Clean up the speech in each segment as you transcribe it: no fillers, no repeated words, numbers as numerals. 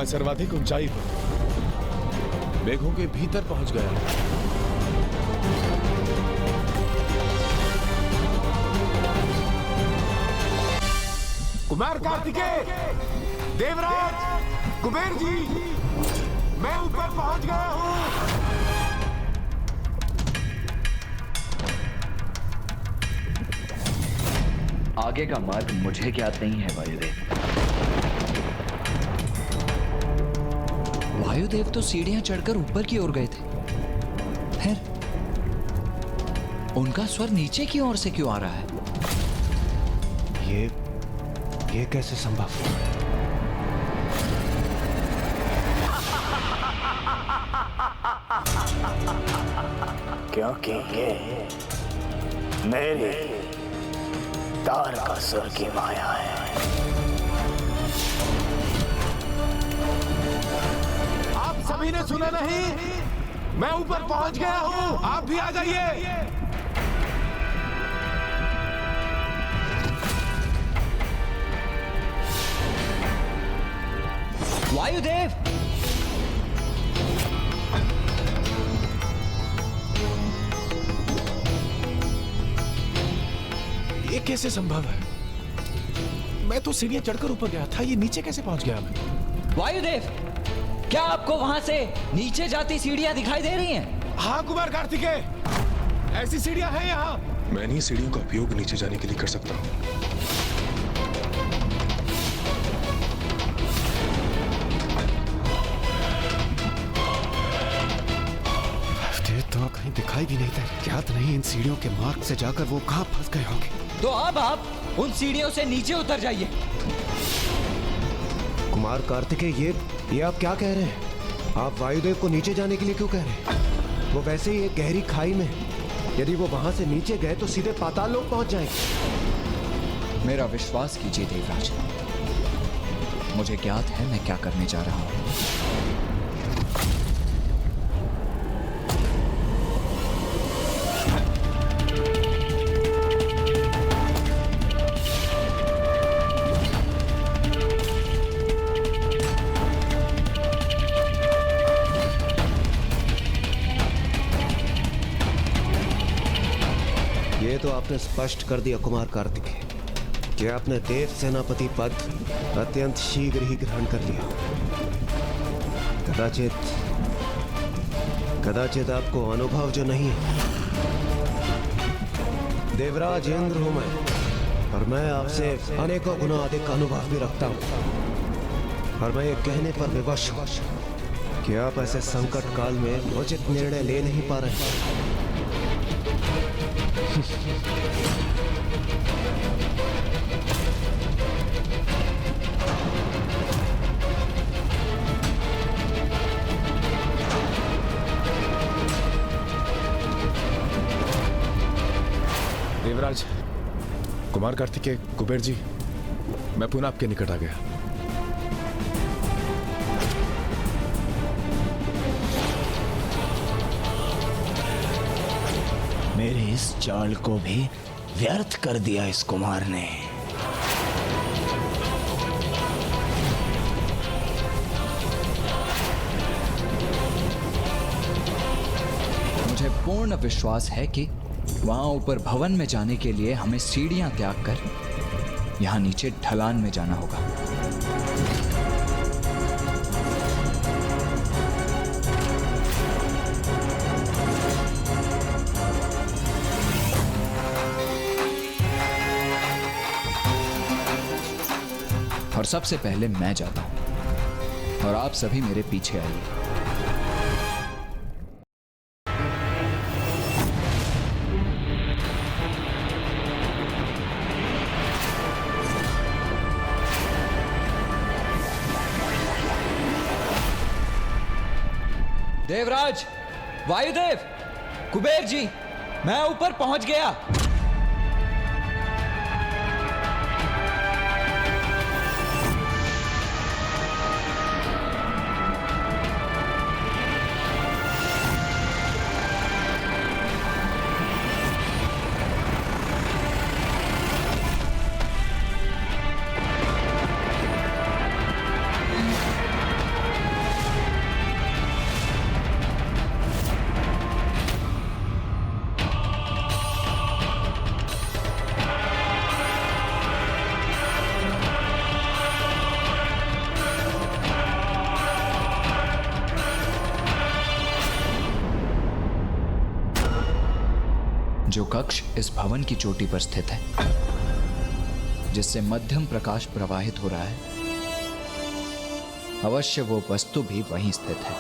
मैं सर्वाधिक ऊंचाई पर मेघों के भीतर पहुंच गया। कुमार कार्तिकेय, देवराज, कुबेर जी, मैं ऊपर पहुंच गया हूं। आगे का मार्ग मुझे ज्ञात नहीं है वायुदेव। वायुदेव तो सीढ़ियां चढ़कर ऊपर की ओर गए थे, फिर उनका स्वर नीचे की ओर से क्यों आ रहा है? ये कैसे संभव? क्योंकि ये मेरे तारकासुर की माया है। आप सभी ने सुना नहीं? मैं ऊपर पहुंच गया हूं, आप भी आ जाइए। वायुदेव! ये कैसे संभव है? मैं तो सीढ़ियां चढ़कर ऊपर गया था, ये नीचे कैसे पहुंच गया मैं? वायुदेव, क्या आपको वहां से नीचे जाती सीढ़ियां दिखाई दे रही हैं? हाँ कुमार कार्तिकेय, ऐसी सीढ़ियां हैं यहाँ। मैं इन्हीं सीढ़ियों का उपयोग नीचे जाने के लिए कर सकता हूँ। तो कहीं दिखाई भी नहीं दे। ज्ञात नहीं इन सीढ़ियों के मार्ग से जाकर वो कहाँ फंस गए होंगे। तो अब आप उन सीढ़ियों से नीचे उतर जाइए। कुमार कार्तिकेय, ये आप क्या कह रहे हैं? आप वायुदेव को नीचे जाने के लिए क्यों कह रहे हैं? वो वैसे ही एक गहरी खाई में, यदि वो वहां से नीचे गए तो सीधे पाताल लोक पहुंच जाएंगे। मेरा विश्वास कीजिए देवराज, मुझे ज्ञात है मैं क्या करने जा रहा हूं। ये तो आपने स्पष्ट कर दिया कुमार कार्तिकेय कि आपने देव सेनापति पद अत्यंत शीघ्र ही ग्रहण कर लिया। कदाचित आपको अनुभव जो नहीं है। देवराज इंद्र हूं मैं, और मैं आपसे अनेकों गुना अधिक अनुभव भी रखता हूं। और मैं ये कहने पर विवश हूं कि आप ऐसे संकट काल में उचित निर्णय ले नहीं पा रहे हैं। देवराज, कुमार कार्तिकेय, कुबेर जी, मैं पुनः आपके निकट आ गया। मेरे इस चाल को भी व्यर्थ कर दिया इस कुमार ने। मुझे पूर्ण विश्वास है कि वहां ऊपर भवन में जाने के लिए हमें सीढ़ियां त्याग कर यहां नीचे ढलान में जाना होगा। और सबसे पहले मैं जाता हूं और आप सभी मेरे पीछे आइए। देवराज, वायुदेव, कुबेर जी, मैं ऊपर पहुंच गया। जो कक्ष इस भवन की चोटी पर स्थित है, जिससे मध्यम प्रकाश प्रवाहित हो रहा है, अवश्य वो वस्तु भी वहीं स्थित है।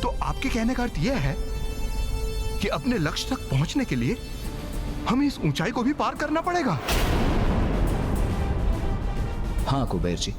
तो आपके कहने का अर्थ यह है कि अपने लक्ष्य तक पहुंचने के लिए हमें इस ऊंचाई को भी पार करना पड़ेगा। हाँ कुबेर जी।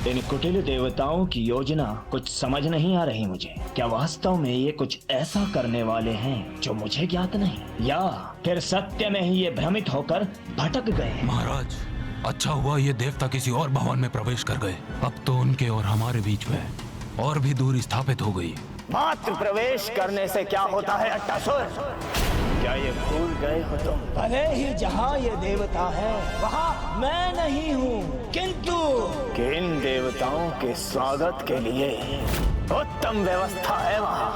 इन कुटिल देवताओं की योजना कुछ समझ नहीं आ रही मुझे। क्या वास्तव में ये कुछ ऐसा करने वाले हैं जो मुझे ज्ञात नहीं, या फिर सत्य में ही ये भ्रमित होकर भटक गए हैं? महाराज, अच्छा हुआ ये देवता किसी और भवन में प्रवेश कर गए। अब तो उनके और हमारे बीच में और भी दूरी स्थापित हो गई। मात्र प्रवेश करने से क्या होता है अट्टासुर? क्या ये भूल गए हो तुम? भले ही जहाँ ये देवता है वहाँ मैं नहीं हूँ, किंतु इन देवताओं के स्वागत के लिए उत्तम व्यवस्था है वहाँ।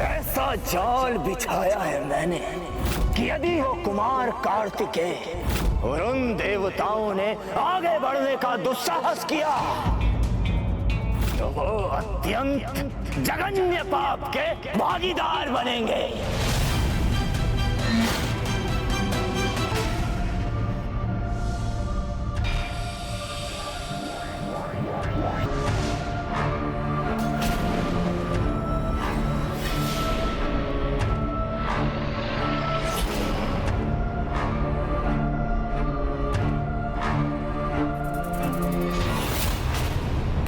ऐसा जाल बिछाया है मैंने कि यदि वो कुमार कार्तिकेय और उन देवताओं ने आगे बढ़ने का दुस्साहस किया तो वो अत्यंत जघन्य पाप के भागीदार बनेंगे।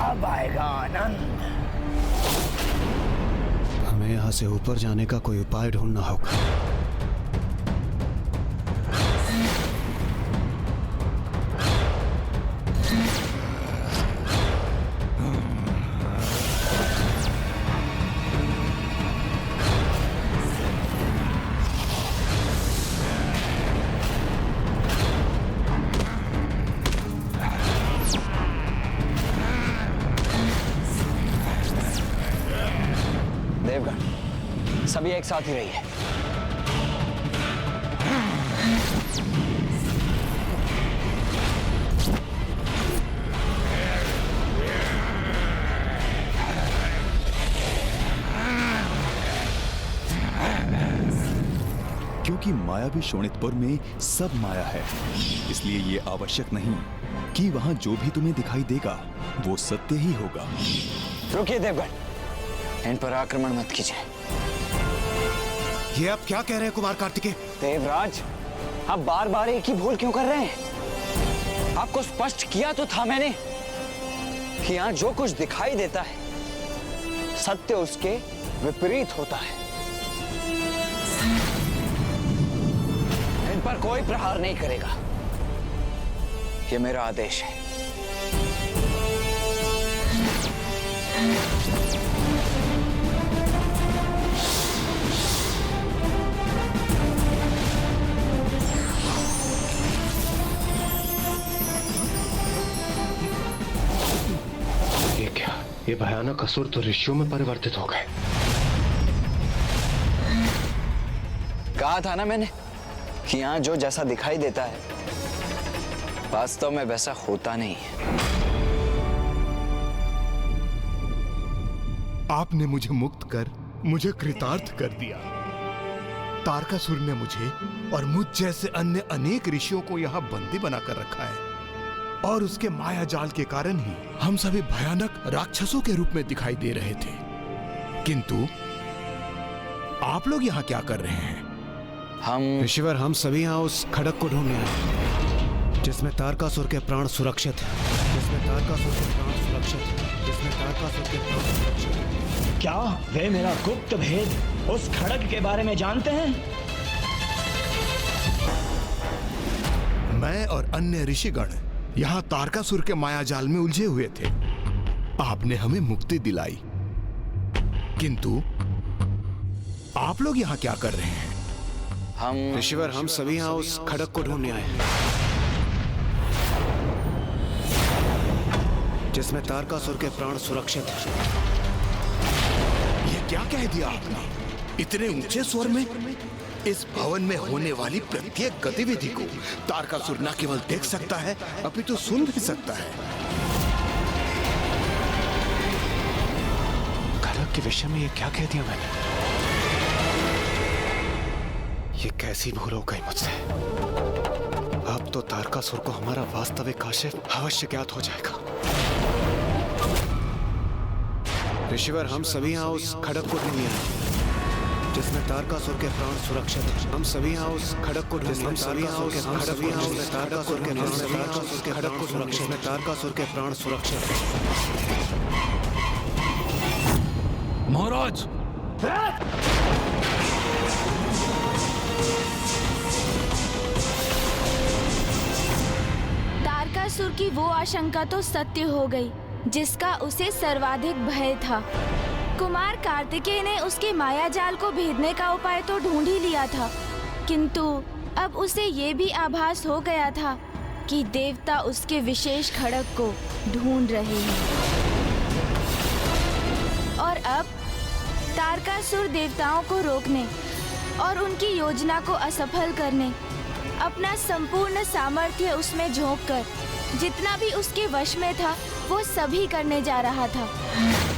अब आएगा आनंद। हमें यहाँ से ऊपर जाने का कोई उपाय ढूंढना होगा। देवगण, सभी एक साथ ही रहिए। क्योंकि मायावी शोणितपुर में सब माया है, इसलिए ये आवश्यक नहीं कि वहां जो भी तुम्हें दिखाई देगा वो सत्य ही होगा। रुकिए देवगण, इन पर आक्रमण मत कीजिए। ये आप क्या कह रहे हैं कुमार कार्तिकेय? देवराज, आप बार बार एक ही भूल क्यों कर रहे हैं? आपको स्पष्ट किया तो था मैंने कि यहाँ जो कुछ दिखाई देता है सत्य उसके विपरीत होता है। इन पर कोई प्रहार नहीं करेगा, ये मेरा आदेश है। ये क्या? ये भयानक असुर तो ऋषियों में परिवर्तित हो गए। कहा था ना मैंने कि यहाँ जो जैसा दिखाई देता है वास्तव में वैसा होता नहीं है। आपने मुझे मुक्त कर मुझे कृतार्थ कर दिया। तारकासुर ने मुझे और मुझ जैसे अन्य अनेक ऋषियों को यहाँ बंदी बनाकर रखा है, और उसके माया जाल के कारण ही हम सभी भयानक राक्षसों के रूप में दिखाई दे रहे थे। किंतु आप लोग यहाँ क्या कर रहे हैं? ऋषिवर, हम सभी यहाँ उस खड़क को ढूंढने आए जिसमें तारकासुर के प्राण सुरक्षित है, जिसमें तारकासुर के प्राण सुरक्षित है, जिसमें तारकासुर के प्राण सुरक्षित है। क्या वे मेरा गुप्त भेद उस खड़ग के बारे में जानते हैं? मैं और अन्य ऋषिगण यहाँ तारकासुर के माया जाल में उलझे हुए थे। आपने हमें मुक्ति दिलाई, किंतु आप लोग यहाँ क्या कर रहे हैं? ऋषिवर, हम सभी यहाँ उस खड़क को ढूंढने आए जिसमें तारकासुर के प्राण सुरक्षित हैं, क्या कह दिया आपने? इतने ऊंचे स्वर में? इस भवन में होने वाली प्रत्येक गतिविधि को तारकासुर न केवल देख सकता है, अपितु सुन भी सकता है। खड़ग के विषय में ये क्या कह दिया मैंने? ये कैसी भूल हो गई मुझसे। अब तो तारकासुर को हमारा वास्तविक आशय अवश्य ज्ञात हो जाएगा। ऋषिवर, हम सभी यहाँ उस खड़ग को ढूंढ आए जिसमें तारकासुर के प्राण सुरक्षित हैं। हम सभी यहाँ उस खड़ग को ढूंढ हम सभी यहाँ उस तारकासुर के खड़ग को सुरक्षित में तारकासुर के प्राण सुरक्षित हैं। महाराज, तारकासुर की वो आशंका तो सत्य हो गई जिसका उसे सर्वाधिक भय था। कुमार कार्तिकेय ने उसके माया जाल को भेदने का उपाय तो ढूंढ ही लिया था, किंतु अब उसे ये भी आभास हो गया था कि देवता उसके विशेष खड़ग को ढूंढ रहे हैं। और अब तारकासुर देवताओं को रोकने और उनकी योजना को असफल करने अपना संपूर्ण सामर्थ्य उसमें झोंककर जितना भी उसके वश में था वो सभी करने जा रहा था।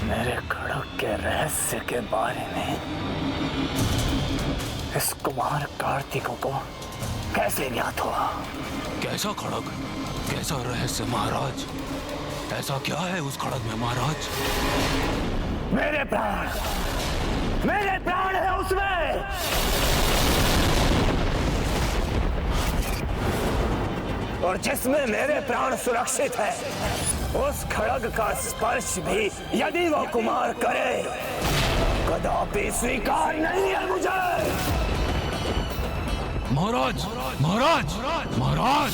मेरे खड़ग के रहस्य के बारे में इस कुमार कार्तिक को कैसे ज्ञात हुआ? कैसा खड़ग, कैसा रहस्य महाराज? ऐसा क्या है उस खड़ग में महाराज? मेरे प्राण है उसमें। और जिसमें मेरे प्राण सुरक्षित है, उस खड़ग का स्पर्श भी यदि वो कुमार करे, कदापि स्वीकार नहीं है मुझे। महाराज, महाराज, महाराज,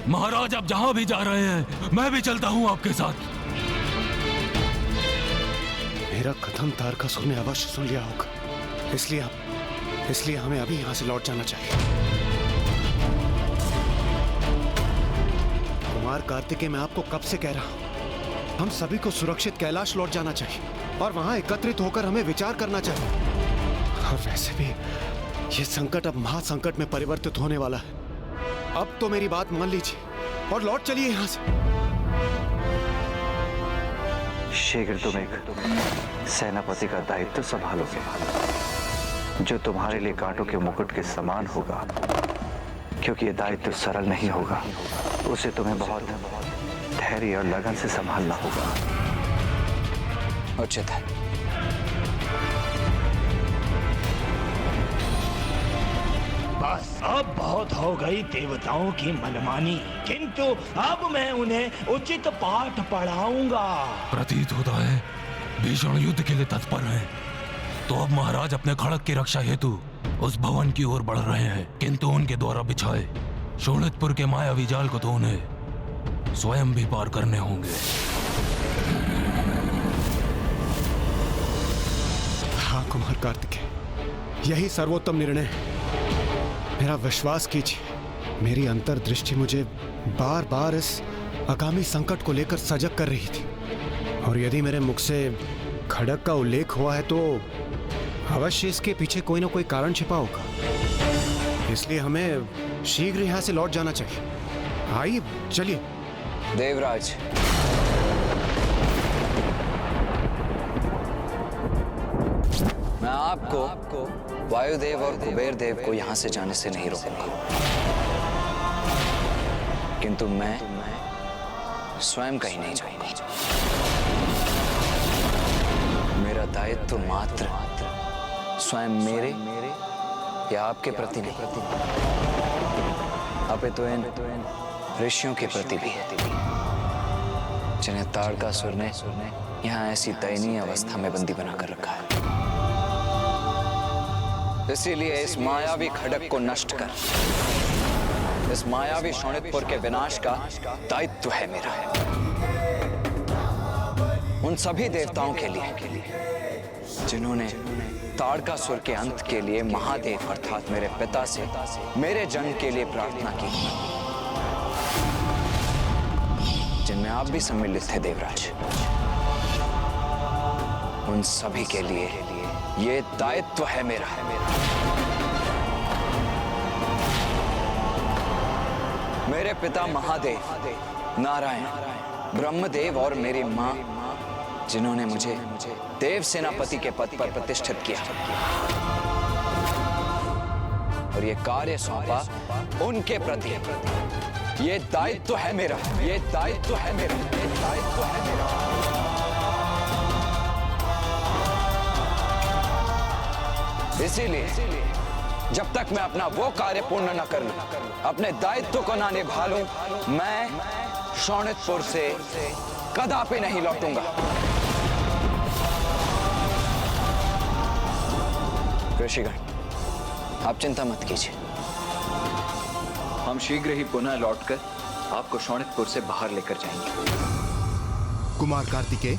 महाराज, आप जहां भी जा रहे हैं मैं भी चलता हूं आपके साथ। मेरा कथन तारकासुर ने अवश्य सुन लिया होगा, इसलिए हमें अभी यहाँ से लौट जाना चाहिए। कुमार कार्तिकेय, मैं आपको कब से कह रहा हूँ, हम सभी को सुरक्षित कैलाश लौट जाना चाहिए और वहां एकत्रित होकर हमें विचार करना चाहिए। और वैसे भी ये संकट अब महासंकट में परिवर्तित होने वाला है। अब तो मेरी बात मान लीजिए और लौट चलिए यहाँ से। शीघ्र तुम एक सेनापति का दायित्व संभालोगे जो तुम्हारे लिए कांटों के मुकुट के समान होगा, क्योंकि ये दायित्व सरल नहीं होगा। उसे तुम्हें बहुत धैर्य और लगन से संभालना होगा। उचित है। बस अब बहुत हो गई देवताओं की मनमानी, किंतु अब मैं उन्हें उचित पाठ पढ़ाऊंगा। प्रतीत होता है भीषण युद्ध के लिए तत्पर हैं। तो अब महाराज अपने खड़ग की रक्षा हेतु उस भवन की ओर बढ़ रहे हैं, किंतु उनके द्वारा बिछाए शोणितपुर के मायावी जाल को तो उन्हें स्वयं भी पार करने होंगे। हाँ कुमार कार्तिकेय, यही सर्वोत्तम निर्णय है। मेरा विश्वास कीजिए, मेरी अंतर्दृष्टि मुझे बार बार इस आगामी संकट को लेकर सजग कर रही थी, और यदि मेरे मुख से खड़ग का उल्लेख हुआ है तो अवश्य इसके पीछे कोई ना कोई कारण छिपा होगा। इसलिए हमें शीघ्र यहाँ से लौट जाना चाहिए। आइए चलिए। देवराज, मैं आपको वायुदेव और कुबेर देव को यहाँ से जाने से नहीं रोकूंगा, किंतु मैं स्वयं कहीं नहीं जाऊंगा। मेरा दायित्व मात्र स्वयं मेरे या आपके प्रति नहीं, अपितु इन ऋषियों के प्रति भी है, जिन्हें तारकासुर ने यहाँ ऐसी दयनीय अवस्था में बंदी बनाकर रखा है। इसीलिए इस मायावी खड़ग को नष्ट कर इस मायावी शोणितपुर के विनाश का दायित्व है मेरा। उन सभी देवताओं के लिए जिन्होंने तारकासुर के अंत के लिए महादेव अर्थात मेरे पिता से मेरे जन्म के लिए प्रार्थना की, जिनमें आप भी सम्मिलित थे देवराज। उन सभी के लिए ये दायित्व है मेरा। मेरे पिता महादेव, नारायण, ब्रह्मदेव और मेरी मां, जिन्होंने मुझे देव सेनापति के पद पर प्रतिष्ठित किया और ये कार्य सौंपा उनके प्रति। ये दायित्व है मेरा, ये दायित्व है मेरा, ये दायित्व है मेरा। इसीलिए जब तक मैं अपना वो कार्य पूर्ण न कर लूं, अपने दायित्व को न निभा लूं, मैं शोणितपुर से कदापि नहीं लौटूंगा। ऋषिगण, आप चिंता मत कीजिए, हम शीघ्र ही पुनः लौटकर आपको शोणितपुर से बाहर लेकर जाएंगे। कुमार कार्तिकेय,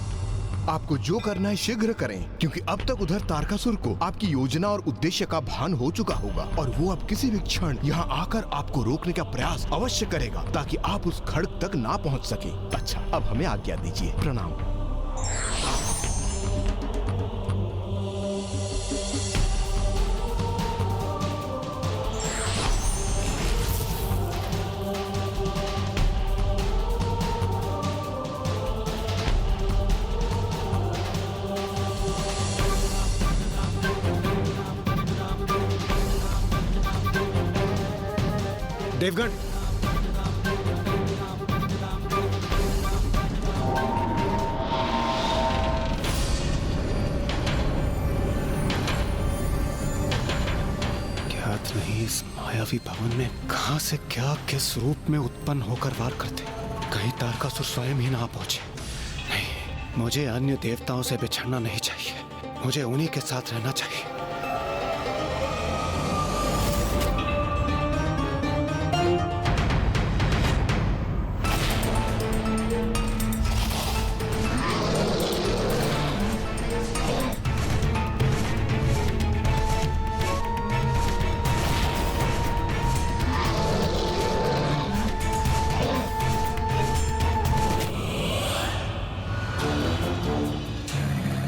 आपको जो करना है शीघ्र करें, क्योंकि अब तक उधर तारकासुर को आपकी योजना और उद्देश्य का भान हो चुका होगा और वो अब किसी भी क्षण यहाँ आकर आपको रोकने का प्रयास अवश्य करेगा, ताकि आप उस खड्ग तक ना पहुँच सके। अच्छा, अब हमें आज्ञा दीजिए। प्रणाम। देवगण, ज्ञात नहीं इस मायावी भवन में कहां से क्या किस रूप में उत्पन्न होकर वार करते। कहीं तारकासुर स्वयं ही ना पहुंचे। नहीं, मुझे अन्य देवताओं से बिछड़ना नहीं चाहिए, मुझे उन्हीं के साथ रहना चाहिए।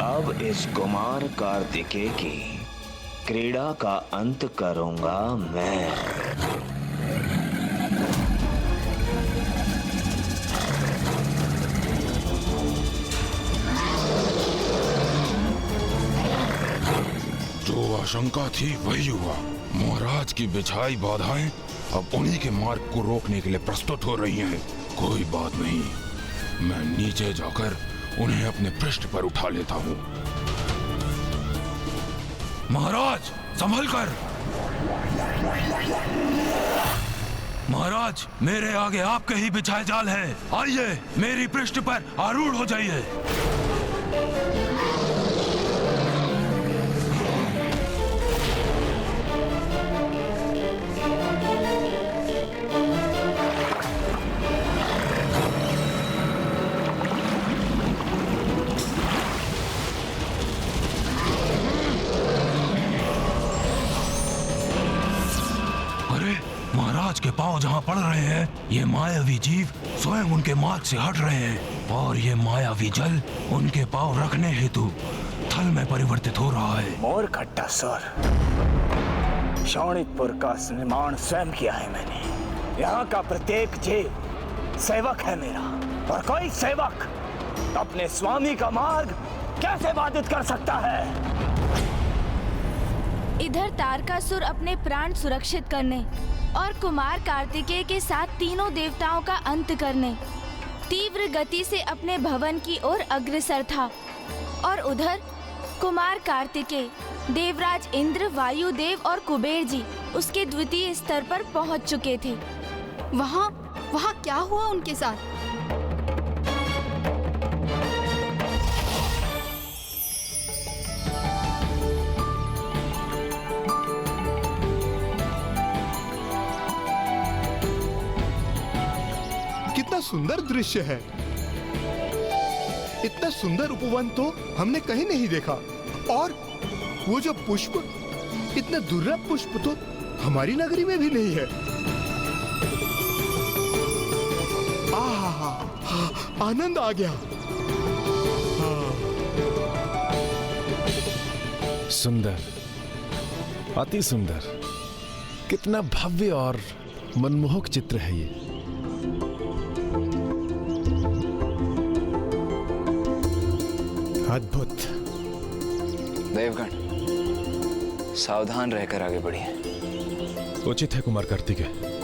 अब इस कुमार कार्तिकेय की क्रीड़ा का अंत करूंगा मैं। जो आशंका थी वही हुआ। महाराज की बिछाई बाधाएं अब उन्हीं के मार्ग को रोकने के लिए प्रस्तुत हो रही हैं। कोई बात नहीं, मैं नीचे जाकर उन्हें अपने पृष्ठ पर उठा लेता हूँ। महाराज, संभल कर। महाराज, मेरे आगे आपके ही बिछाए जाल है। आइए, मेरी पृष्ठ पर आरूढ़ हो जाइए। महाराज के पांव जहां पड़ रहे हैं, ये मायावी जीव स्वयं उनके मार्ग से हट रहे हैं और ये मायावी जल उनके पांव रखने हेतु थल में परिवर्तित हो रहा है। मोर खट्टा सर, शोणितपुर का निर्माण स्वयं किया है मैंने। यहाँ का प्रत्येक जीव सेवक है मेरा, और कोई सेवक अपने स्वामी का मार्ग कैसे बाधित कर सकता है? इधर तारकासुर अपने प्राण सुरक्षित करने और कुमार कार्तिकेय के साथ तीनों देवताओं का अंत करने तीव्र गति से अपने भवन की ओर अग्रसर था, और उधर कुमार कार्तिकेय, देवराज इंद्र, वायुदेव और कुबेर जी उसके द्वितीय स्तर पर पहुंच चुके थे। वहाँ क्या हुआ उनके साथ? कितना सुंदर दृश्य है। इतना सुंदर उपवन तो हमने कहीं नहीं देखा, और वो जो पुष्प, इतने दुर्लभ पुष्प तो हमारी नगरी में भी नहीं है। आनंद आ गया। सुंदर, अति सुंदर, कितना भव्य और मनमोहक चित्र है ये। अद्भुत। देवगण, सावधान रहकर आगे बढ़िए। उचित है कुमार कार्तिकेय।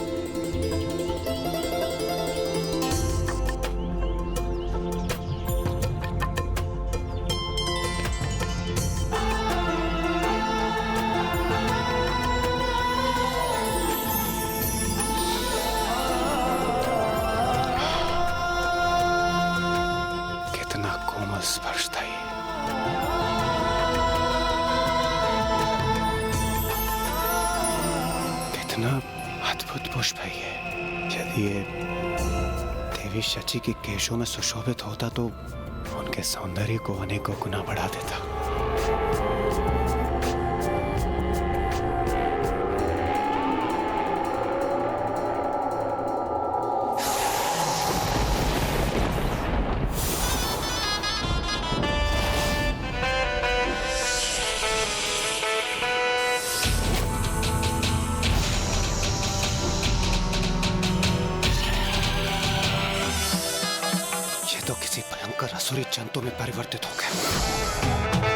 कितना कोमल स्पर्श था ये। कितना अद्भुत पुष्प है ये। यदि ये देवी शची के केशों में सुशोभित होता तो उनके सौंदर्य को अनेकों गुना बढ़ा देता। ये तो किसी भयंकर असुरी जंतु में परिवर्तित हो गए।